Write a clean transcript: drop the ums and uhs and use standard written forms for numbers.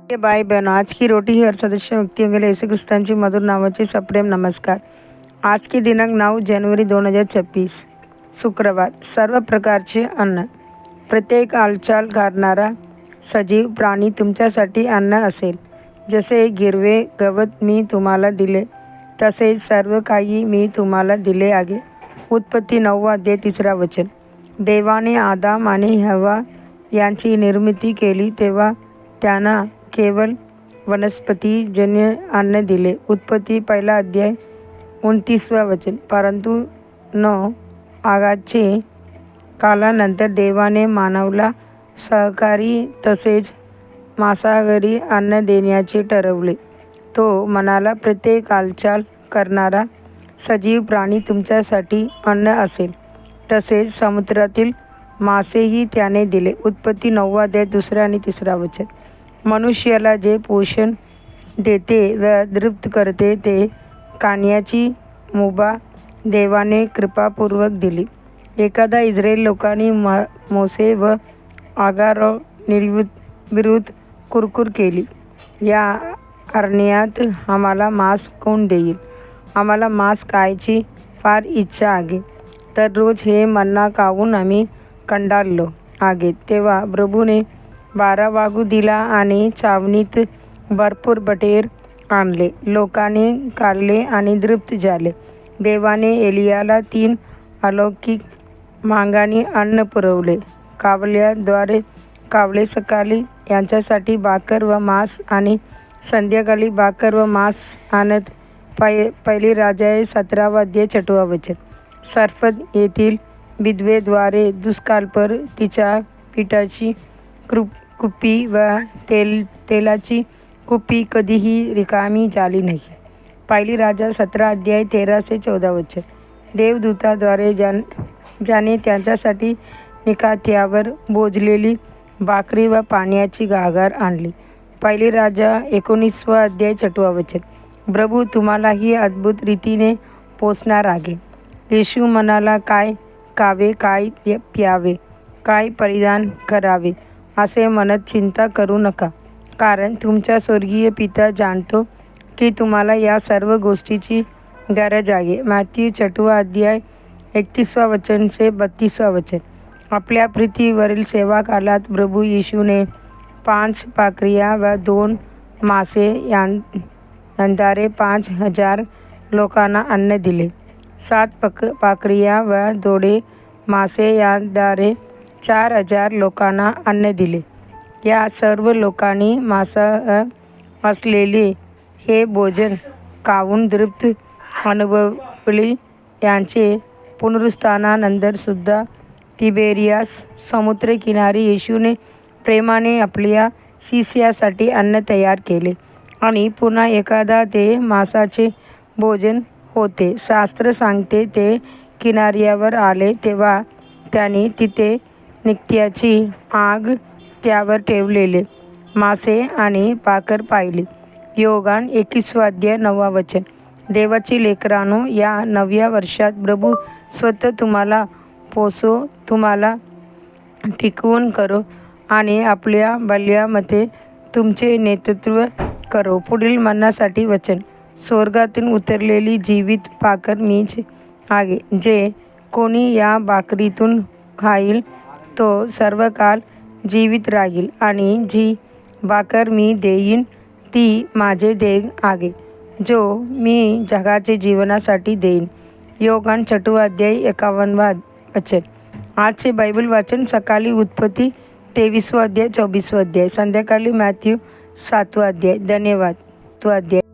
भाई बहनों, आज की रोटी ही हर सदस्य व्यक्तियों के लिए यीशु ख्रिस्तांची मधुर नावाचे सप्रेम नमस्कार। आज की दिनांक 9 जानेवारी 2026 शुक्रवार। सर्व प्रकारचे अन्न। प्रत्येक हालचाल करणारा सजीव प्राणी तुमच्यासाठी अन्न असेल। जसे हिरवे गवत मी तुम्हाला दिले, तसेच सर्व काही मी तुम्हाला दिले आहे। उत्पत्ती 9 अध्याय 3 वचन। देवाने आदाम आणि हव्वा यांची निर्मिती केली तेव्हा त्यांना केवळ वनस्पतीजन्य अन्न दिले। उत्पत्ती 1 अध्याय 29 वचन। परंतु 9 आगाचे कालानंतर देवाने मानवाला शाकाहारी तसेच मांसाहारी अन्न देण्याचे ठरवले। तो म्हणाला, प्रत्येक हालचाल करणारा सजीव प्राणी तुमच्यासाठी अन्न असेल। तसेच समुद्रातील मासेही त्याने दिले। उत्पत्ती 9 अध्याय 2 आणि 3 वचन। मनुष्याला जे पोषण देते व तृप्त करते ते खाण्याची मुभा देवाने कृपापूर्वक दिली। एकदा इस्रायल लोकांनी मोसे व आगार विरुद्ध कुरकुर केली, या अरण्यात आम्हाला मांस कोण देईल? आम्हाला मांस खायची फार इच्छा आहे, तर रोज हे मन्ना खाऊन आम्ही कंटाळलो आहे। तेव्हा प्रभूने वारा वाहू दिला आणि छावणीत भरपूर बटेर आणले। लोकांनी खाल्ले आणि तृप्त झाले। देवाने एलियाला 3 अलौकिक मार्गांनी अन्न पुरवले। कावल्याद्वारे कावळे सकाळी यांच्यासाठी भाकर व मांस आणि संध्याकाळी भाकर व मांस आणत। पहिली राजा 17 अध्याय 6 वचन। सर्फत येथील विधवेद्वारे दुष्काळपर तिच्या पिठाची कुप्पी व तेलाची कुप्पी कधीही रिकामी झाली नाही। पहिली राजा 17 अध्याय 13 ते 14 वचन। देवदूताद्वारे ज्याने त्यांच्यासाठी निकात्यावर बोजलेली भाकरी व पाण्याची घागर आणली। पहिली राजा 19 अध्याय 6 वचन। प्रभू तुम्हालाही अद्भुत रीतीने पोसणार आहे। येशू म्हणाला, काय खावे, काय प्यावे, काय परिधान करावे असे म्हणत चिंता करू नका, कारण तुमचा स्वर्गीय पिता जाणतो की तुम्हाला या सर्व गोष्टीची गरज आहे। मत्ती 6 अध्याय 31 वचन से 32 वचन। आपल्या पृथ्वीवरील सेवा काळात प्रभू येशूने 5 भाकऱ्या व 2 मासे यांद्वारे 5000 लोकांना अन्न दिले। 7 भाकऱ्या व 2 मासे यांद्वारे 4000 लोकांना अन्न दिले। या सर्व लोकांनी मांसाहार असलेले हे भोजन खाऊन तृप्ती अनुभवली। यांचे पुनरुत्थानानंतर सुद्धा तिबेरियास समुद्रकिनारी येशूने प्रेमाने आपल्या शिष्यासाठी अन्न तयार केले आणि पुन्हा एकदा ते मांसाचे भोजन होते। शास्त्र सांगते ते किनाऱ्यावर आले तेव्हा त्यांनी तिथे नित्याची आग, त्यावर ठेवलेले मासे आणि भाकर पाहिली। योहान 21 अध्याय 9 वचन। देवाची लेकरांनो, या नव्या वर्षात प्रभू स्वतः तुम्हाला पोसो, तुम्हाला टिकवून करो आणि आपल्या बल्यामध्ये तुमचे नेतृत्व करो। पुढील मन्नासाठी वचन। स्वर्गातून उतरलेली जीवित भाकर मीच आहे। जे कोणी या भाकरीतून खाईल तो सर्वकाळ जीवित राहील, आणि जी भाकर मी देईन ती माझे देह आहे, जो मी जगाच्या जीवनासाठी देईन। योहान 6 अध्याय 51 वचन। आजचे बायबल वाचन सकाळी उत्पत्ती 23 अध्याय 24 अध्याय, संध्याकाळी मत्ती 7 अध्याय। धन्यवाद। तो अध्याय